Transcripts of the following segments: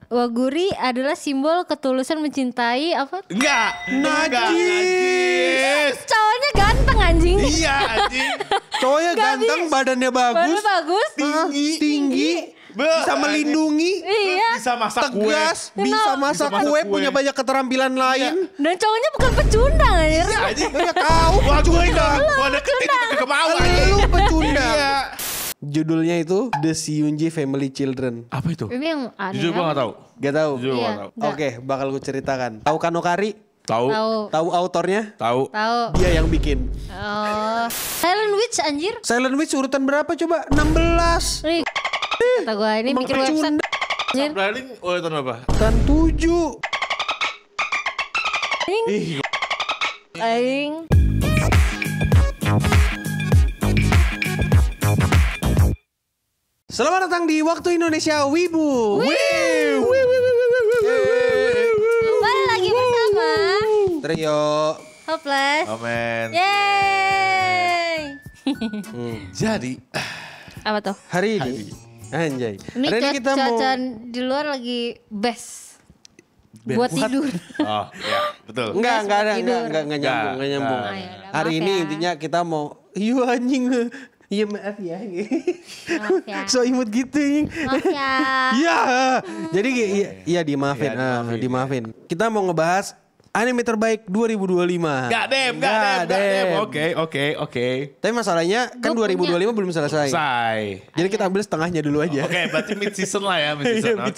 Waguri adalah simbol ketulusan mencintai apa? Enggak. Najis. Cowoknya ganteng anjing. Iya anjing. Cowoknya ganteng, badannya bagus, Badannya bagus. tinggi, bisa melindungi, Iya. Bisa masak kue. tegas, bisa masak Bisa masak kue, kue. punya banyak keterampilan lain. Dan cowoknya bukan pecundang anjir. Iya anjing. Ya kau Wah gue pecundang. gua deketin itu ke bawah. Lu pecundang. Iya. Judulnya itu The Seunji Family Children. Apa itu? Ini yang aneh. Jujur gue gak tahu. Gak tahu. Jujur gue Iya. gak tahu. Nggak. Oke, bakal gue ceritakan. Tahu Kano Kari? Tahu. Tahu. Tahu autornya? Tahu. Tahu. Dia yang bikin. Oh. Silent Witch anjir. Silent Witch urutan berapa coba? 16. Nih. Kata gue ini Emang bikin website. pecundang. Anjir. Branding tahun berapa? Tan 7. Aing. Selamat datang di Waktu Indonesia Wibu. Kembali lagi bersama Trio. Hopeless. Amen. Yeay. Jadi Apa tuh? Hari ini. Anjay. Ini Hari ini kita mau cuaca di luar lagi best. Buat tidur. Oh ya betul. Enggak ada tidur. enggak nyambung, enggak nyambung. Ah, ya udah, Hari maaf ini ya. intinya kita mau iya anjing. Iya maaf ya. Maaf ya. So imut gitu anjing. Maaf ya. Iya. Jadi iya dimaafin. Iya, dimaafin. Dimaafin. Kita mau ngebahas anime terbaik 2025. Gak dem. Oke. Tapi masalahnya kan Gua 2025 belum selesai. Selesai. Jadi kita ambil setengahnya dulu aja. Oke, berarti mid season lah ya, mid Iya, season. mid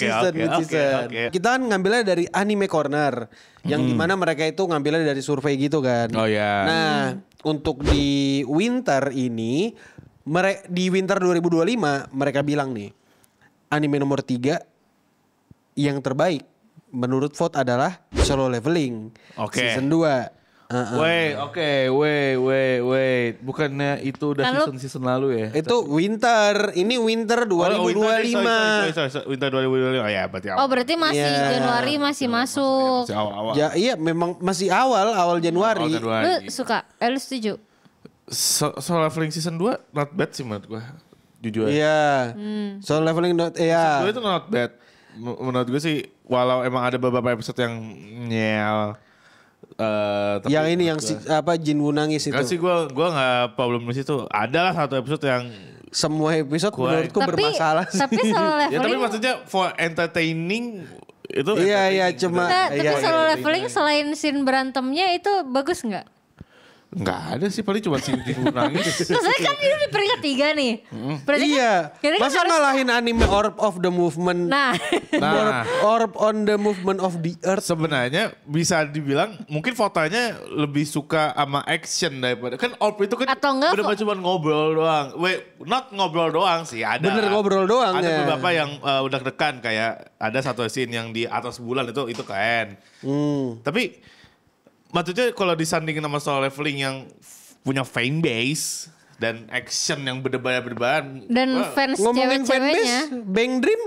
season. Kita kan ngambilnya dari Anime Corner, yang dimana mereka itu ngambilnya dari survei gitu kan. Oh ya. Nah, untuk di winter ini, di winter 2025 mereka bilang nih, anime nomor 3 yang terbaik menurut vote adalah Solo Leveling Oke. season 2. Wait. Bukannya itu udah Kan lu- season lalu ya? Itu winter, ini winter 2025. Winter 2025. Oh ya, berarti awal. Oh berarti masih Iya. Januari masih masuk. Masih awal-awal. Ya iya memang masih awal Januari. Awal Januari. Lu suka? Lu setuju? Soal Leveling season 2 not bad sih menurut gua. Jujur. Iya. Solo Leveling Season 2 ya. itu not bad. Menurut gue sih walau emang ada beberapa episode yang nyel. Tapi Yang ini yang Jinwoo nangis itu. Gak sih gue gak problem di situ. Ada lah satu episode yang Semua episode menurutku bermasalah sih. Tapi Solo ya tapi Leveling. maksudnya for entertaining itu Iya entertaining. cuma Nah, tapi iya, Solo iya. Leveling selain scene berantemnya itu bagus nggak? Nggak ada sih paling cuma si Jinwoo nangis. Maksudnya kan ini di peringkat 3 nih. Berarti kan- Iya. jadi kan Masa harus- ngalahin anime Orb of the Movement? Nah, Nah Orb on the Movement of the Earth. sebenarnya bisa dibilang mungkin fotonya lebih suka sama action daripada kan Orb itu kan Atau enggak, bener-bener cuma ngobrol doang. Not ngobrol doang sih ada. Bener, ngobrol doang, Ada ya. beberapa yang udah dekan kayak ada satu scene yang di atas bulan itu keren. Tapi maksudnya kalau disandingin sama Solo Leveling yang punya fan base dan action yang berdebar-debar dan wah, fans Ngomongin cewek-ceweknya. fanbase, Bang Dream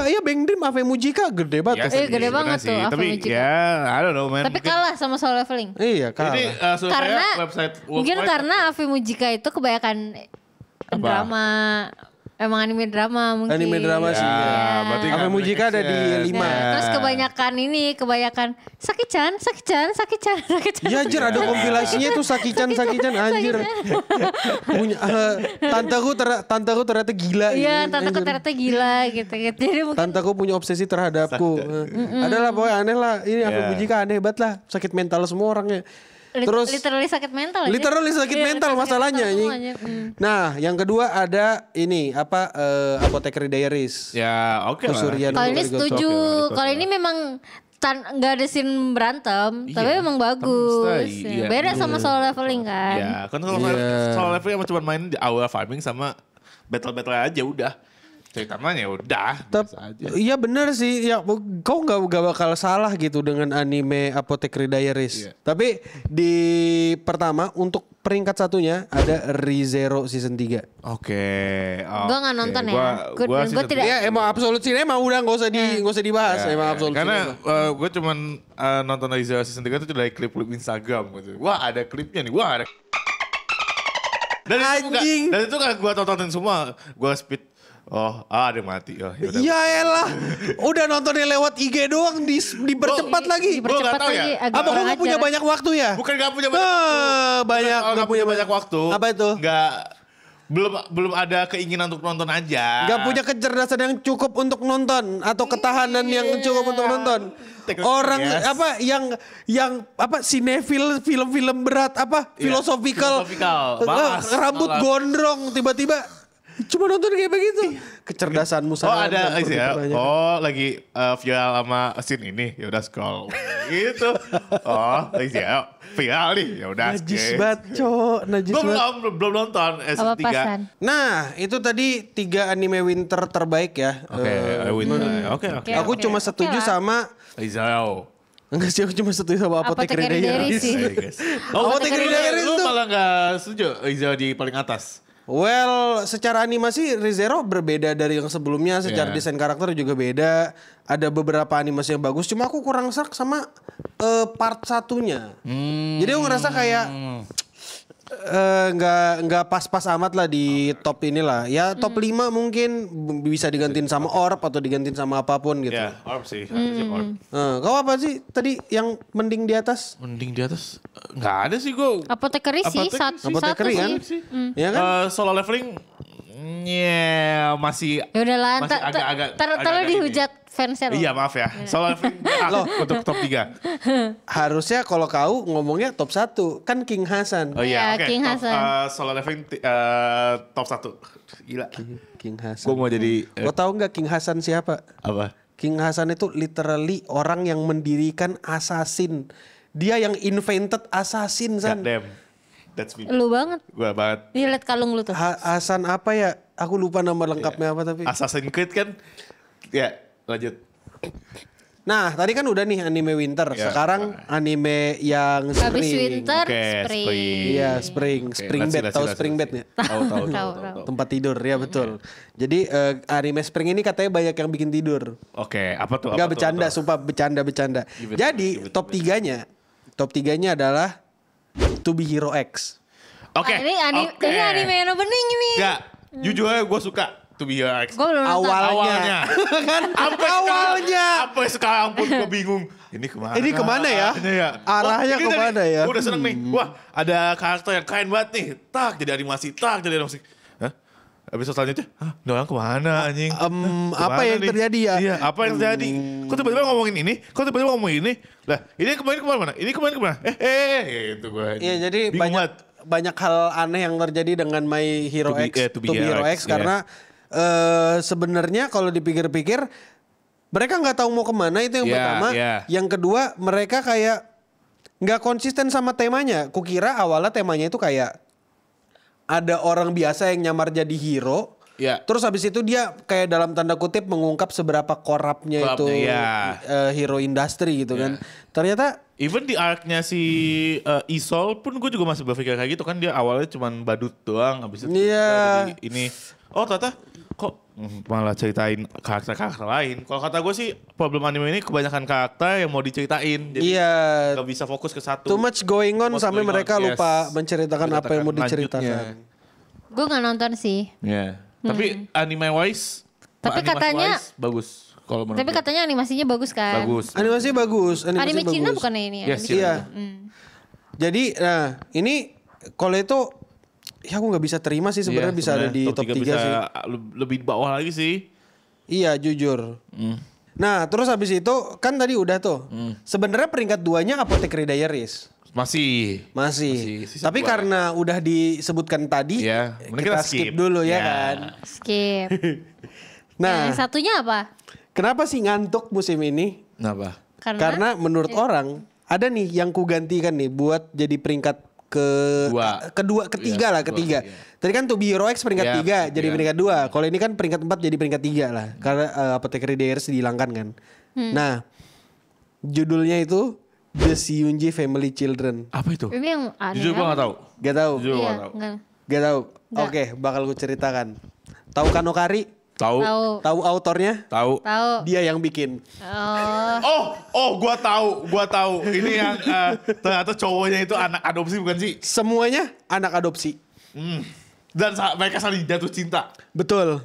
iya Bang Dream Ave Mujika gede banget. sih, gede banget sebenarnya tuh, sih. Ave Tapi Mujika. ya I don't know man. Tapi Mungkin- kalah sama Solo Leveling. Iya kalah. Jadi survei Karena website mungkin Worldwide- karena Avi Mujika itu kebanyakan drama. Emang anime drama mungkin. Anime drama sih. Ya, ya. berarti Ave nggak Mujika ada di action. 5. Ya, terus kebanyakan Saki-chan. Iya anjir ada kompilasinya tuh Saki-chan anjir. Punya tanteku ternyata gila Iya, gitu. tante Anjir. ternyata gila gitu. Jadi mungkin Tanteku punya obsesi terhadapku. Adalah pokoknya aneh lah. Ini Ave Iya. Mujika aneh banget lah. Sakit mental semua orangnya. Terus literally sakit mental. aja. literally sakit Iya, mental sakit masalahnya mental ini. semuanya. Nah, yang kedua ada ini Apothecary Diaries. Ya oke lah. Kusurian Kalau ini Gotoku. setuju. Oke, Kalau ini memang nggak ada scene berantem, tapi Iya, memang bagus. tapi iya. Beda sama Solo Leveling kan. Ya kan Solo Leveling emang cuma main di awal farming sama battle aja udah. Ceritanya ya udah. biasa aja. Iya bener sih, ya kau nggak bakal salah gitu dengan anime Apothecary Diaries. Iya. Tapi di pertama untuk peringkat satunya ada ReZero season 3. Oke. Gua nggak nonton ya. Gua season tidak- tiga. Ya emang Absolute Cinema udah nggak usah dibahas Ya, emang ya. Absolute Karena Cinema. gue cuman nonton ReZero season 3 itu dari klip Instagram gitu. Wah ada klipnya nih, wah ada. Dan Anjing. itu gak gue tontonin semua. Gue speed ada yang mati. Oh, yaudah. Ya elah, udah nontonnya lewat IG doang dipercepat lagi. Gua nggak tahu ya. agak Apa kurang gak punya ajar. banyak waktu ya? Bukan gak punya banyak waktu. Banyak Kalau gak punya banyak waktu. Apa itu? Belum ada keinginan untuk nonton aja. Gak punya kecerdasan yang cukup untuk nonton atau ketahanan yang cukup untuk nonton. Orang yang sinefil film-film berat philosophical Bahas, rambut malah. gondrong tiba-tiba cuma nonton kayak begitu. Kecerdasanmu sangat ada ya. banyak. Lagi viral sama scene ini, ya udah scroll. Gitu. Lagi ya viral nih, ya udah. Najis banget, Cok. Najis banget. Belum nonton Apa S3. pasan? Nah, itu tadi 3 anime winter terbaik ya. Oke. Aku cuma setuju sama Izao. enggak sih, aku cuma setuju sama Apothecary Diaries. sih. Apothecary Diaries Lu tuh. malah gak setuju Izao di paling atas. Well, secara animasi Re:Zero berbeda dari yang sebelumnya. Secara desain karakter juga beda. Ada beberapa animasi yang bagus. Cuma aku kurang serak sama part satunya. Jadi aku ngerasa kayak nggak pas-pas amat lah di top inilah. Ya top 5 mungkin bisa digantiin sama Orb atau digantiin sama apapun gitu. Ya, Orb sih. Harusnya Orb. Kau apa sih tadi yang mending di atas? Mending di atas. Nggak ada sih gue. Apothecary sih, satu Apothecary kan? sih. Ya kan? Solo leveling. Masih. Ya udahlah, Masih agak-agak. terlalu agak dihujat fansnya loh. Iya maaf ya. Solo leveling untuk top 3. Harusnya kalau kau ngomongnya top 1 kan King Hasan. Oh iya, Ya, oke. King Hasan. Solo leveling top 1. Gila. King Hasan. Gue mau jadi Kau tahu nggak King Hasan siapa? apa? King Hasan itu literally orang yang mendirikan assassin. Dia yang invented assassin, San. God damn. That's me. Lu banget. Gue banget. Nih liat kalung lu tuh. Hasan apa ya? Aku lupa nama lengkapnya apa tapi. Assassin's Creed kan. Ya, lanjut. Nah, tadi kan udah nih anime winter. Ya. Sekarang anime yang spring. Habis winter, Oke, spring. Iya, spring. Spring let's see, bed. let's Tahu see, spring let's bed see. nggak? Tahu. Tempat tidur, ya betul. Jadi anime spring ini katanya banyak yang bikin tidur. Oke, apa tuh? Enggak bercanda, sumpah bercanda. Give it, Jadi give it, top 3-nya adalah To Be Hero X. Oke. Ini anime yang bening ini. Enggak, jujur aja gue suka To Be Hero X. Gue belum nonton. Awalnya. Kan Sampai sekarang pun gue bingung. Ini kemana? Ini kemana ya? Arahnya ini kemana ya? Gue udah seneng nih. Wah, ada karakter yang keren banget nih. Jadi animasi. Jadi animasi. Hah? Episode selanjutnya, ini orang kemana anjing? Apa yang terjadi ya? Iya, apa yang terjadi? Kok tiba-tiba ngomongin ini? Kok tiba-tiba ngomongin ini? Lah, ini kemarin kemana? Ini kemarin kemana? Gitu gue. Iya, jadi bingung banget. banyak hal aneh yang terjadi dengan My Hero To Be- X, To Be Hero X, karena sebenarnya kalau dipikir-pikir mereka nggak tahu mau kemana, itu yang pertama. Yang kedua, mereka kayak nggak konsisten sama temanya. Kukira awalnya temanya itu kayak ada orang biasa yang nyamar jadi hero. Iya. Terus habis itu dia kayak dalam tanda kutip mengungkap seberapa korupnya itu hero industry gitu kan. Ternyata even di arc-nya si Isol pun gue juga masih berpikir kayak gitu kan. Dia awalnya cuman badut doang. Habis itu jadi ini. Oh ternyata kok malah ceritain karakter-karakter lain. Kalau kata gue sih problem anime ini kebanyakan karakter yang mau diceritain. Jadi gak bisa fokus ke satu. Too much going on sampai mereka lupa menceritakan apa yang mau diceritakan. Gue gak nonton sih. Tapi anime wise, Tapi katanya bagus. Kalau menurut Tapi gue. katanya animasinya bagus kan? Bagus. Animasinya bagus. Anime Cina bagus. bukannya ini ya? Yes, Iya. Jadi, nah ini kalau itu ya aku nggak bisa terima sih sebenarnya bisa ada di top 3 sih. Lebih bawah lagi sih. Iya jujur. Nah terus habis itu kan tadi udah tuh. Sebenarnya peringkat 2-nya Apothecary Diaries. Masih. Tapi karena udah disebutkan tadi, kita skip dulu ya kan. Skip. Nah, yang satunya apa? kenapa sih ngantuk musim ini? Kenapa? Karena menurut orang ada nih yang kugantikan nih buat jadi peringkat ketiga. Tadi kan To Be Hero X peringkat 3 jadi peringkat 2. Kalau ini kan peringkat 4 jadi peringkat 3 lah. Karena Apothecary Diaries dihilangkan kan. Nah, judulnya itu The Seiyunji Family Children. Apa itu? Ini yang aneh. Jujur gue gak tahu. Gak tahu. Jujur gue Iya, gak tahu. Gak tahu. Nggak. Oke, bakal gue ceritakan. Tahu Kanokari? Tahu. Tahu autornya? Tahu. Dia yang bikin. Gua tahu. Ini yang ternyata cowoknya itu anak adopsi bukan sih? Semuanya anak adopsi. Dan mereka saling jatuh cinta. Betul.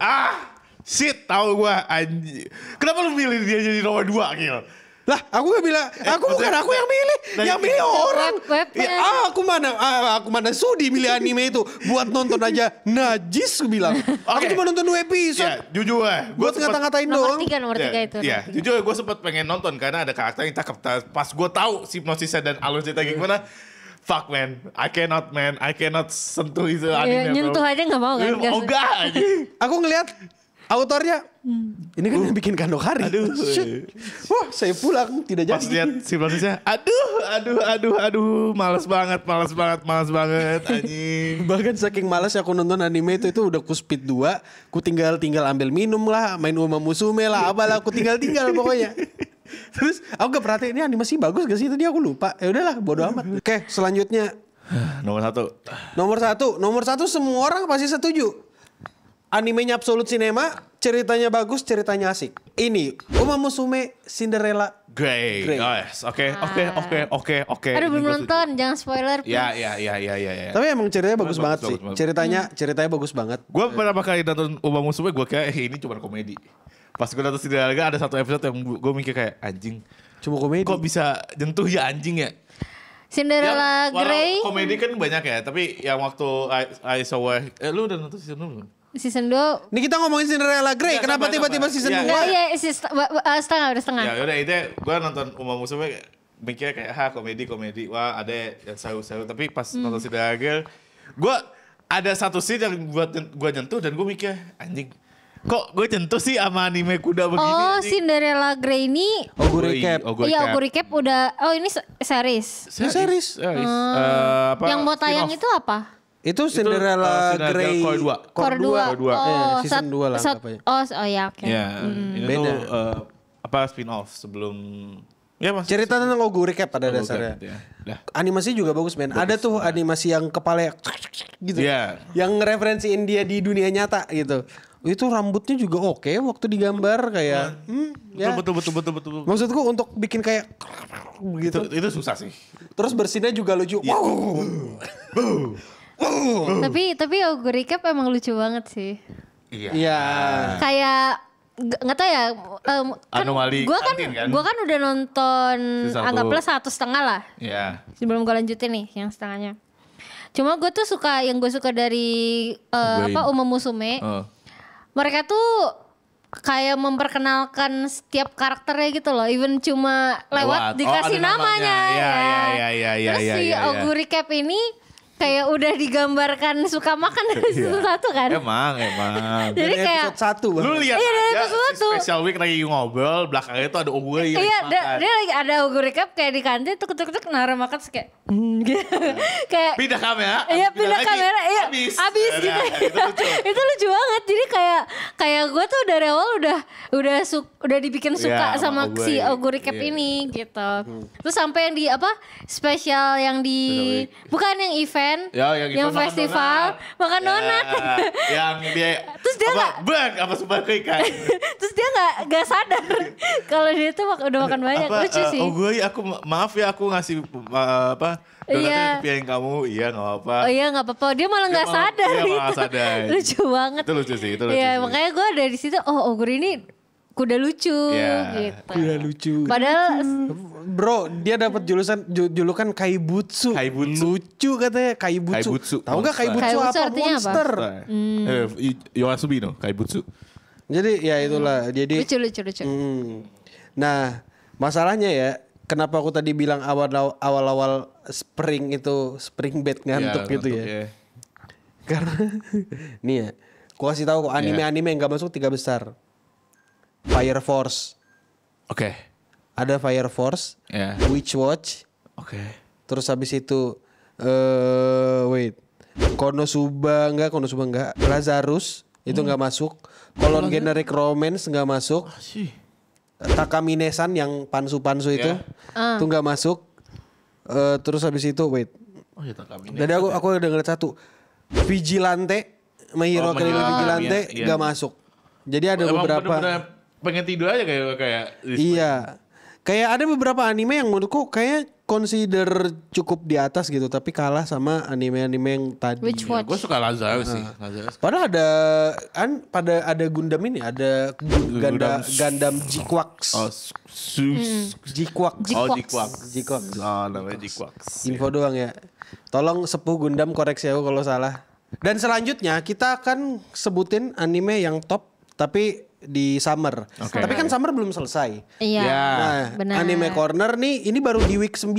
Shit, tahu gua anjing. Kenapa lu milih dia jadi nomor 2, Gil? Lah, aku gak bilang, bukan aku yang milih, yang milih orang. Webnya. Aku mana sudi milih anime itu. Buat nonton aja najis gue bilang. Aku cuma nonton 2 episode. Ya, jujur Buat ngata-ngatain doang. Nomor 3 itu. Iya, jujur gue sempat pengen nonton karena ada karakter yang cakep. Pas gue tahu hipnosisnya dan alur cerita gimana, fuck man, I cannot sentuh itu anime. Nyentuh aja gak mau kan? Enggak aja. Aku ngeliat autornya, ini kan yang bikin Kandok Hari. Aduh. Wah, saya pulang tidak Pas jadi. lihat hipnosisnya, aduh, males banget anjing. Bahkan saking malas aku nonton anime itu udah ku speed 2, ku tinggal ambil minum lah, main Uma Musume lah, apalah aku tinggal pokoknya. Terus aku gak perhatiin ini animasi bagus gak sih, tadi aku lupa. Ya udahlah, bodo amat. Oke, selanjutnya Nomor 1. Nomor satu semua orang pasti setuju. Animenya Absolute Cinema, ceritanya bagus, ceritanya asik. Ini Uma Musume Cinderella Grey. Oh, yes. Oke. Aduh belum nonton, jangan spoiler. Ya. Tapi emang ceritanya bagus banget sih. bagus. Ceritanya bagus banget. Gue pertama kali nonton Uma Musume, gue kayak ini cuma komedi. Pas gue nonton Cinderella ada satu episode yang gue mikir kayak anjing. Cuma komedi. Kok bisa jentuh ya anjing ya? Cinderella Grey. Komedi kan banyak ya, tapi yang waktu I saw lu udah nonton season belum? Season 2. Ini kita ngomongin Cinderella Grey. Ya, Kenapa sabar, tiba-tiba sabar. season Ya. 2? Iya, udah setengah. Ya udah itu gue nonton Uma Musume mikirnya kayak komedi. Wah ada yang seru-seru. Tapi pas nonton Cinderella Girl, gue ada satu scene yang buat gue nyentuh dan gue mikir anjing. Kok gue nyentuh sih sama anime kuda begini? Oh, anjing? Cinderella Grey ini. Ogure Cap. Iya, Ogure Cap udah. Oh, ini series. Series. Yang mau tayang itu apa? Itu Cinderella Grey Core 2. Core 2. Oh, season 2 lah anggapnya. Oh ya oke. Ya, ini Beda. tuh spin-off sebelum ya Mas. Cerita tentang Ogure Cap pada Ogure dasarnya. Cap, ya. Dah. Animasi juga bagus, men. Ada tuh animasi yang kepala gitu. Iya. Yang ngereferensiin dia di dunia nyata gitu. Itu rambutnya juga oke waktu digambar kayak ya. Betul. Maksudku untuk bikin kayak gitu. Itu susah sih. Terus bersinnya juga lucu. Wow. Tapi Ogure Cap emang lucu banget sih. Iya. Kayak nggak tahu ya. Kan Anomali gue kan, kantin kan? gua kan udah nonton Season anggaplah 1. 1,5 lah. Iya. Sebelum gue lanjutin nih yang setengahnya. Cuma gue tuh yang gue suka dari Uma Musume. Mereka tuh kayak memperkenalkan setiap karakternya gitu loh. Even cuma lewat dikasih ada namanya. Iya. Terus si Ogure Cap ini kayak udah digambarkan suka makan dari season 1 kan. Emang. Jadi Dari kayak episode 1 Lu lihat Iya, dari aja episode si Special Week lagi ngobrol, belakangnya tuh ada Ogure yang iya, makan. dia lagi ada Ogure Cap kayak di kantin tuk naruh makan terus kayak gitu. Kayak Pindah kamera. iya pindah lagi, kamera iya abis gitu. Nah, itu lucu. Itu lucu banget. Jadi kayak gue tuh dari awal udah dibikin suka Iya, sama sama si Ogure. Ogure Cap Iya. ini gitu. Terus sampai yang di spesial yang di bukan yang event, Ya, yang event makan festival donat. makan Ya, donat. yang dia Terus dia apa sumpah ikan. Terus dia nggak sadar kalau dia tuh udah makan banyak. Lucu sih. Ogure aku maaf ya aku ngasih donatnya ke piring kamu. Iya enggak apa-apa. Oh iya nggak apa-apa. Dia malah nggak sadar. Dia malah gitu. nggak sadar. Lucu banget. Itu lucu sih, itu lucu Iya sih. makanya gue dari situ Ogure ini kuda lucu Iya. gitu. Kuda lucu. Padahal Bro, dia dapat julukan Kaibutsu. Lucu katanya Kaibutsu. Tahu nggak Kaibutsu Kaibutsu apa? artinya apa? Monster. Yoasobi no, Kaibutsu. Jadi ya itulah. Jadi lucu. Nah, masalahnya ya, kenapa aku tadi bilang awal-awal spring bed ngantuk gitu ngantuk, ya. Karena nih ya, aku kasih tahu kok anime-anime yang gak masuk 3 besar. Fire Force. Oke. Ada Fire Force, Ya. Witch Watch, Oke. terus habis itu Konosuba enggak, Lazarus itu enggak masuk. Kolon Generic Romance enggak masuk. Sih. Takaminesan yang pansu-pansu itu itu enggak masuk. Terus habis itu Oh ya tak kami. Jadi aku udah ngeliat satu. Vigilante, My Hero Academia Vigilante iya. enggak masuk. Jadi ada Emang beberapa bener-bener pengen tidur aja kayak iya. Kayak ada beberapa anime yang menurutku kayak consider cukup di atas gitu, tapi kalah sama anime-anime yang tadi. Which one? Gue suka Lazarus sih. Lazarus. Padahal ada Gundam ini, ada Gundam G-Quax. Oh, G-Quax. Oh, G-Quax. G-Quax. Oh, namanya G-Quax. Info doang ya. Tolong sepuh Gundam koreksi aku kalau salah. Dan selanjutnya kita akan sebutin anime yang top tapi di summer. Okay. Tapi kan summer belum selesai. Iya. Nah, benar. Anime Corner nih ini baru di week 9.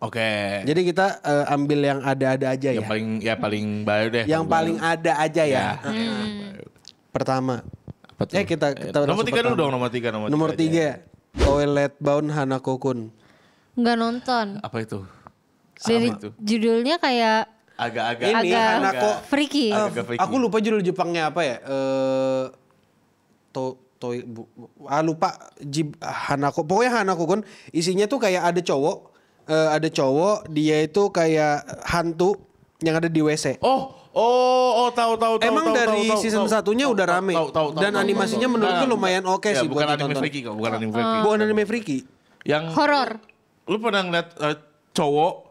Oke. Jadi kita ambil yang ada-ada aja Yang ya. paling baru deh. Yang paling ada aja ya. Pertama. Kita nomor 3 dulu dong, nomor 3. Nomor 3. Toilet Bound Hanako-kun. Nggak nonton. Apa itu? Dari itu? judulnya kayak Agak Ini Hanako freaky. agak freaky. Aku lupa judul Jepangnya apa ya. Lupa Hanako. Pokoknya Hanako-kun isinya tuh kayak ada cowok, dia itu kayak hantu yang ada di WC. Tahu. Emang dari season satunya udah rame. Dan animasinya menurutku lumayan oke sih buat ditonton. Bukan anime freaky. Bukan anime freaky. Yang Horor. Lu pernah ngeliat cowok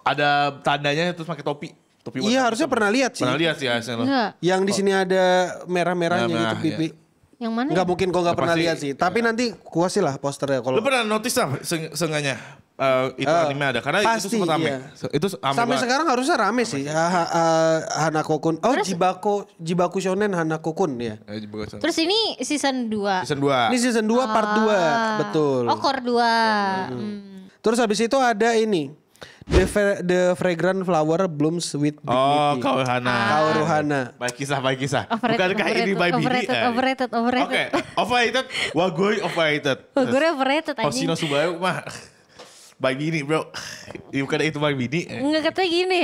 ada tandanya terus pakai topi Iya, harusnya pernah lihat sih. Pernah lihat sih hasilnya. Enggak. Yang di sini ada merah-merahnya Merah, gitu pipi. Yang mana? Enggak mungkin kau enggak pernah Pasti, lihat sih. Tapi nanti kuasin lah posternya kalau. Lu pernah notice lah seenggaknya itu anime ada karena itu pasti, sempat rame. iya. Itu rame Sampai banget. sekarang harusnya rame sih. Hanako-kun. Oh, Jibaku Shonen Hanako-kun ya. Terus ini season 2. Season 2. Ini season 2 part 2, betul. Oh, core 2. Terus habis itu ada ini. The Fragrant Flower Blooms with Dignity. Kauruhana. Baik kisah. Bukankah ini by Bini? Overrated. Oke, overrated. Wagoi overrated. Waguri overrated anjing. Hoshino Subaru mah by Bini, bro. Bukan itu by Bini. Enggak, katanya gini,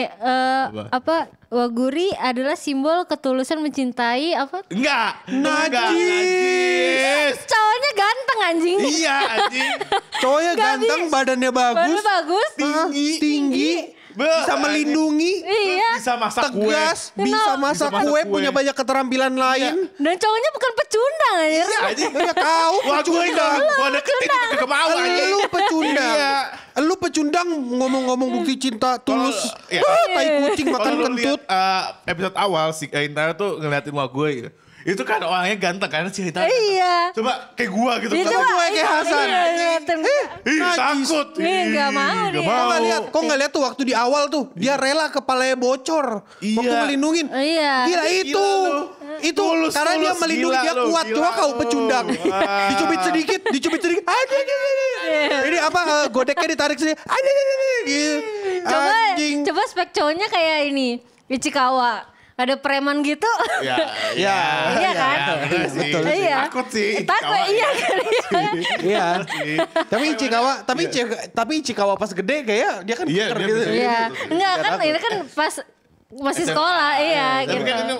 Waguri adalah simbol ketulusan mencintai apa? Enggak. Najis. Cowoknya ganteng anjing. Iya, anjing. Cowoknya ganteng, badannya bagus. Badannya bagus. Tinggi. Bisa melindungi. Iya. Bisa masak kue. Tegas, bisa masak kue, punya banyak keterampilan lain. Dan cowoknya bukan pecundang anjir. Iya, anjing. Ya kau Pecundang. Gua deketin juga kemau anjing. Lu pecundang. Iya. Lu pecundang ngomong-ngomong bukti cinta tulus. Iya. Tai kucing makan Kalau lu kentut. lihat episode awal si Intara tuh ngeliatin Wagoi gitu. Itu kan orangnya ganteng kan si Intara. Iya. Coba kayak gua gitu. Iya, Coba coba. gue kayak Hasan. Ih, takut. Nggak mau dia. Kok nggak lihat tuh waktu di awal tuh dia rela kepalanya bocor Iya. waktu melindungin. Iya. Gila itu. Itu Itu karena dia tulus, melindungi, gila dia lu, kuat. gila Coba kau lu. pecundang. Wah. Dicubit sedikit. Ini apa godeknya ditarik sini. Gitu. Coba spek cowoknya kayak ini, Ichikawa. Ada preman gitu. Ya. Iya kan? Bener sih. Betul. Iya. Takut sih. Takut, iya kan? Iya. Tapi Ichikawa pas gede kayak dia kan Iya, keker dia gitu. bisa. Iya. Enggak kan, takut. ini kan pas masih sekolah, iya Tapi gitu. kan ini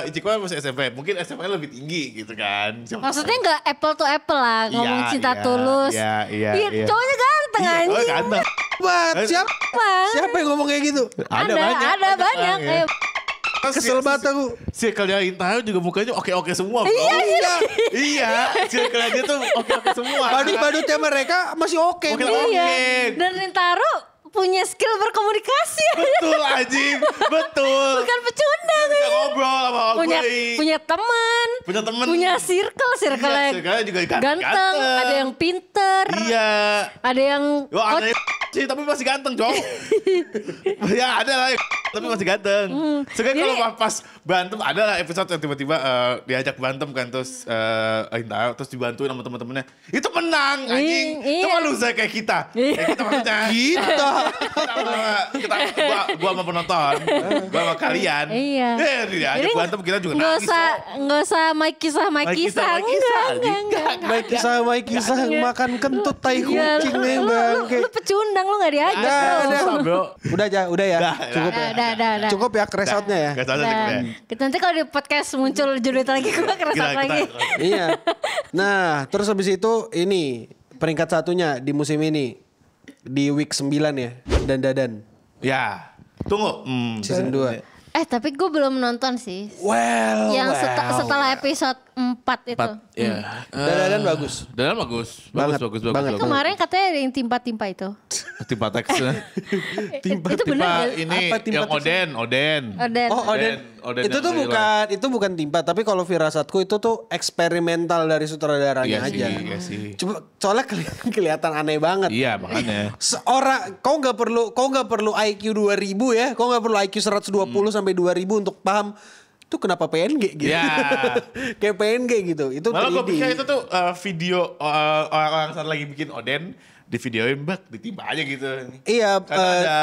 Ichikawa masih SMP. Mungkin SMP lebih tinggi gitu kan. Maksudnya enggak apple to apple lah, ngomong Iya, cinta iya, tulus. iya. Cowoknya ganteng Oh, anjing. ganteng. Siapa yang ngomong kayak gitu? Ada banyak. Ada banyak. orang ya. Kesel banget aku. Circle-nya Intara juga mukanya oke-oke semua. Bro. Iya. Circle-nya dia tuh oke-oke semua. Badut-badutnya mereka masih oke. Oke. Iya. Dan Rintaro punya skill berkomunikasi. Betul anjing. Betul. Bukan pecundang. Bisa ngobrol sama Punya Wagoi. punya teman. Punya temen. Punya circle Iya, circle-nya juga ganteng. Ada yang pinter. Iya. Ada yang Wah, ada yang sih tapi masih ganteng, Cok. Ya ada lah tapi masih ganteng. Sekarang kalau pas berantem ada lah episode yang tiba-tiba diajak berantem kan terus Intara terus dibantuin sama teman-temannya. Itu menang anjing. Iya. Itu kan loser kayak kita. Kayak kita maksudnya. Kita gua sama penonton, gua sama kalian. Iya. Diajak berantem kita juga nangis. Nggak usah Mike kisah. Baik sama kisah makan kentut tai Iya, kucing nih bangke. lu pecundang lu nggak diajak. Susah, bro. Udah ya. Cukup ya. Udah. Cukup ya crash out-nya ya. Gak salah Dan nanti kalau di podcast muncul judul lagi gue kerasa lagi. Iya. Nah, terus habis itu ini peringkat satunya di musim ini di week 9 ya. Dan Ya. Tunggu. season 2. Tapi gue belum nonton sih. Yang setelah episode 4 itu. Iya. Dan bagus. Dan bagus. Banget. Kemarin katanya ada yang timpa-timpa itu. Timpa teks. Itu benar gak? Ini yang Oden. Oh, Oden. Itu bukan timpa, tapi kalau firasatku itu tuh eksperimental dari sutradaranya aja. Iya sih. Cuma soalnya kelihatan aneh banget. Iya, makanya. Kau nggak perlu IQ 2000 ya. Kau nggak perlu IQ 120 sampai 2000 untuk paham itu kenapa PNG gitu. Ya. Kayak PNG gitu. Itu malah gue pikir itu tuh video orang-orang saat lagi bikin Oden di videoin ditimpa aja gitu. Iya. Karena ada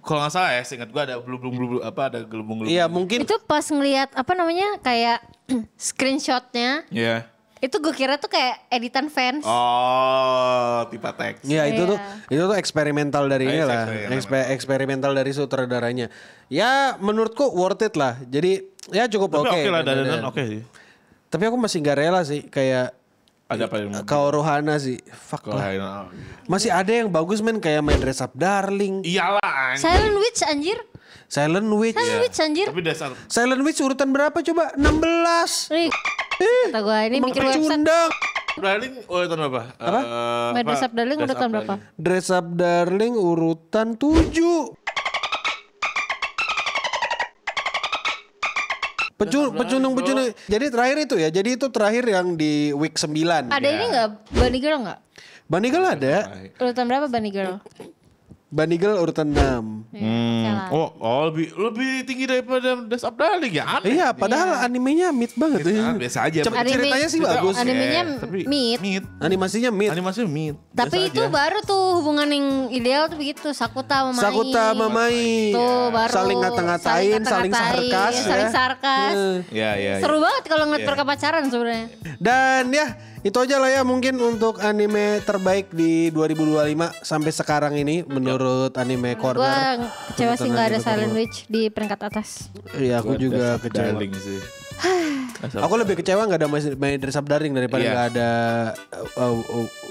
kalau nggak salah ya, seingat gue ada gelembung ada gelembung-gelembung. Iya mungkin. Itu pas ngelihat kayak screenshotnya. Iya. Itu gue kira tuh kayak editan fans. Oh, timpa teks. Iya itu tuh eksperimental dari ini lah. Eksperimental dari sutradaranya. Ya menurutku worth it lah. Jadi ya cukup oke. Tapi oke lah, Dandan oke sih. Tapi aku masih gak rela sih kayak ada apa yang Kao Rohana sih. Fuck lah. Masih ada yang bagus men kayak My Dress Up Darling. Iyalah. Silent Witch anjir. Silent Witch anjir. Tapi dasar Silent Witch urutan berapa coba? 16. Kata gue ini Emang bikin website. pecundang. Darling urutan berapa? Apa? My Dress Up Darling urutan berapa? Dress Up Darling urutan 7. Pecundang. Jadi terakhir itu ya. Jadi itu terakhir yang di week 9. Ada ini gak? Bunny Girl gak? Bunny Girl ada. Urutan berapa Bunny Girl? Bunny Girl urutan 6. Lebih tinggi daripada Dress Up Darling ya? Aneh. Iya, padahal animenya mid banget. Biasa aja. Ceritanya sih bagus. Animenya mid. Animasinya mid. Tapi itu baru tuh hubungan yang ideal tuh begitu. Sakuta sama Mai. Tuh baru. Saling ngata-ngatain, saling sarkas. Saling sarkas. Iya. Seru banget kalau ngeliat mereka pacaran sebenarnya. Dan ya itu aja lah ya mungkin untuk anime terbaik di 2025 sampai sekarang ini menurut Anime Corner. Gue kecewa sih gak ada Silent Witch di peringkat atas. Iya aku juga kecewa. Aku lebih kecewa gak ada My Dress Up Darling daripada gak ada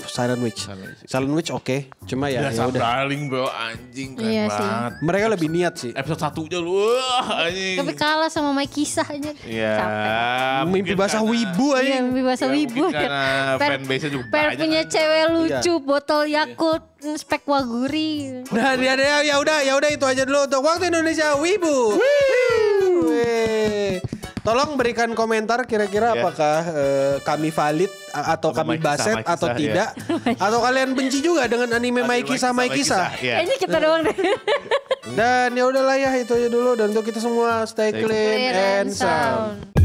Silent Witch. Silent Witch oke. Cuma ya udah. Darling bro anjing keren banget. Mereka lebih niat sih. Episode 1 aja lu anjing. Tapi kalah sama My Kisahnya. Iya. Mimpi basah wibu aja. Iya mimpi basah wibu. Karena fanbase-nya juga banyak. Punya cewek lucu, botol Yakult, spek Waguri. Udah ya udah itu aja dulu untuk Waktu Indonesia Wibu. Tolong berikan komentar kira-kira apakah kami valid atau kami baset atau tidak. Atau kalian benci juga dengan anime Maiki sama Kisah. Kayaknya kita doang deh. Dan ya udahlah ya itu aja dulu dan untuk kita semua stay clean and sound.